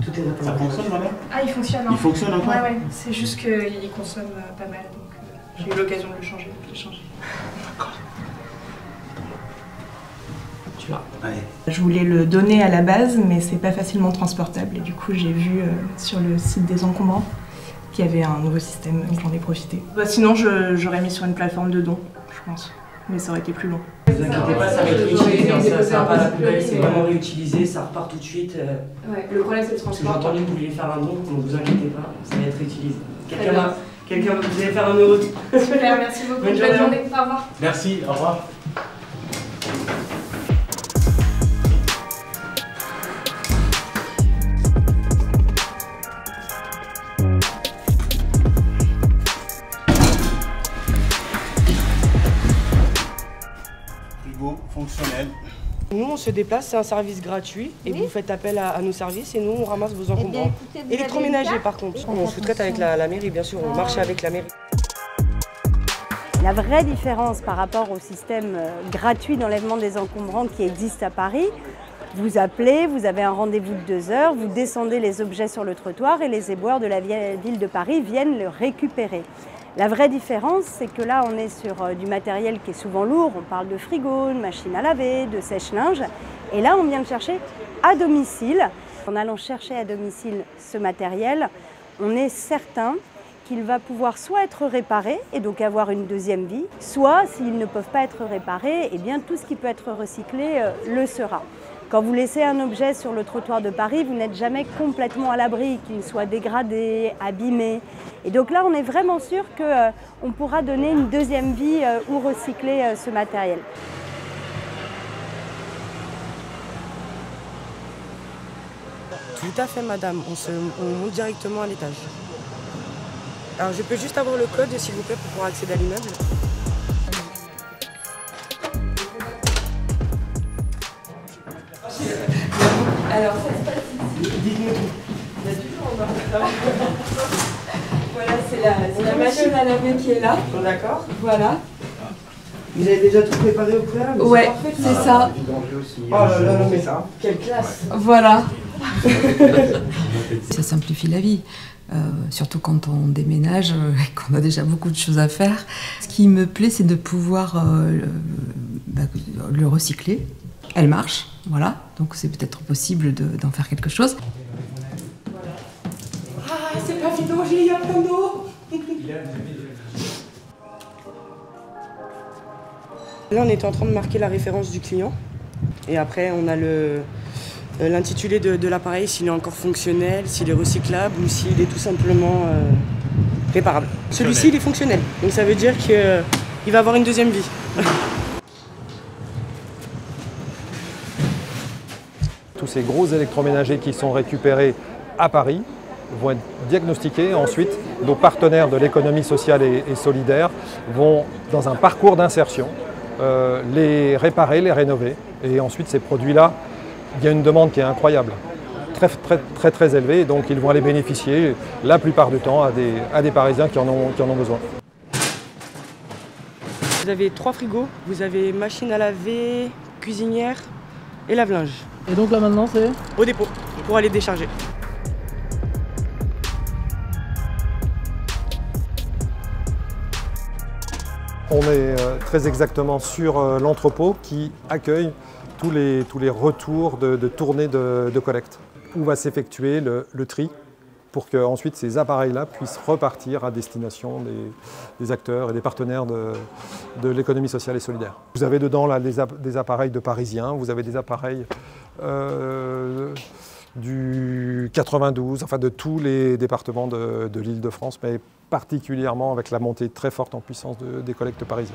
Tout est noté. Ça fonctionne, madame? Ah, il fonctionne. Hein. Il fonctionne encore? Ouais, ouais. C'est juste qu'il consomme pas mal, donc j'ai eu l'occasion de le changer, D'accord. Tu l'as? Allez. Je voulais le donner à la base, mais c'est pas facilement transportable. Et du coup, j'ai vu sur le site des encombrants qu'il y avait un nouveau système, donc j'en ai profité. Bah, sinon, j'aurais mis sur une plateforme de don, je pense. Mais ça aurait été plus long. Ne vous inquiétez pas, ça va être réutilisé, ça va pas à la poubelle, c'est vraiment réutilisé, ça repart tout de suite. Ouais, le problème c'est le Parce que transport. j'ai entendu que vous vouliez faire un don, donc vous inquiétez pas, ça va être réutilisé. Quelqu'un vous allez faire un euro. Super, merci beaucoup. Bonne Bonne journée. journée. Au revoir. Merci, au revoir. Frigo fonctionnel. Nous, on se déplace, c'est un service gratuit et vous faites appel à nos services et nous, on ramasse vos encombrants. Électroménager, par contre. On sous-traite avec la mairie, bien sûr, on marche avec la mairie. La vraie différence par rapport au système gratuit d'enlèvement des encombrants qui existe à Paris, vous appelez, vous avez un rendez-vous de 2 heures, vous descendez les objets sur le trottoir et les éboueurs de la ville de Paris viennent le récupérer. La vraie différence, c'est que là, on est sur du matériel qui est souvent lourd. On parle de frigo, de machine à laver, de sèche-linge. Et là, on vient le chercher à domicile. En allant chercher à domicile ce matériel, on est certain qu'il va pouvoir soit être réparé et donc avoir une deuxième vie, soit, s'ils ne peuvent pas être réparés, eh bien, tout ce qui peut être recyclé le sera. Quand vous laissez un objet sur le trottoir de Paris, vous n'êtes jamais complètement à l'abri, qu'il soit dégradé, abîmé. Et donc là, on est vraiment sûr qu'on pourra donner une deuxième vie ou recycler ce matériel. Tout à fait, madame. On monte directement à l'étage. Alors, je peux juste avoir le code, s'il vous plaît, pour pouvoir accéder à l'immeuble. Alors, ça se passe ici. Dites-moi tout. Il y a toujours en bas. Voilà, c'est la machine à laver qui est là. D'accord. Voilà. Vous avez déjà tout préparé au préalable? Ouais, c'est ça. Oh là là, mais ça, quelle classe! Voilà. Ça simplifie la vie, surtout quand on déménage et qu'on a déjà beaucoup de choses à faire. Ce qui me plaît, c'est de pouvoir le recycler. Elle marche, voilà, donc c'est peut-être possible d'en faire quelque chose. Ah, c'est pas vidangé, il y a plein d'eau. Là, on était en train de marquer la référence du client. Et après, on a l'intitulé de l'appareil, s'il est encore fonctionnel, s'il est recyclable ou s'il est tout simplement réparable. Celui-ci, il est fonctionnel. Donc ça veut dire qu'il va avoir une deuxième vie. Tous ces gros électroménagers qui sont récupérés à Paris vont être diagnostiqués. Ensuite, nos partenaires de l'économie sociale et solidaire vont, dans un parcours d'insertion, les réparer, les rénover. Et ensuite, ces produits-là, il y a une demande qui est incroyable, très élevée. Donc, ils vont aller bénéficier, la plupart du temps, à des Parisiens qui en ont besoin. Vous avez 3 frigos, vous avez machine à laver, cuisinière et lave-linge. Et donc là maintenant c'est Au dépôt, pour aller décharger. On est très exactement sur l'entrepôt qui accueille tous les retours de tournées de collecte, où va s'effectuer le tri pour qu'ensuite ces appareils-là puissent repartir à destination des acteurs et des partenaires de l'économie sociale et solidaire. Vous avez dedans là, des appareils de Parisiens, vous avez des appareils du 92, enfin de tous les départements de l'Île-de-France, mais particulièrement avec la montée très forte en puissance des collectes parisiennes.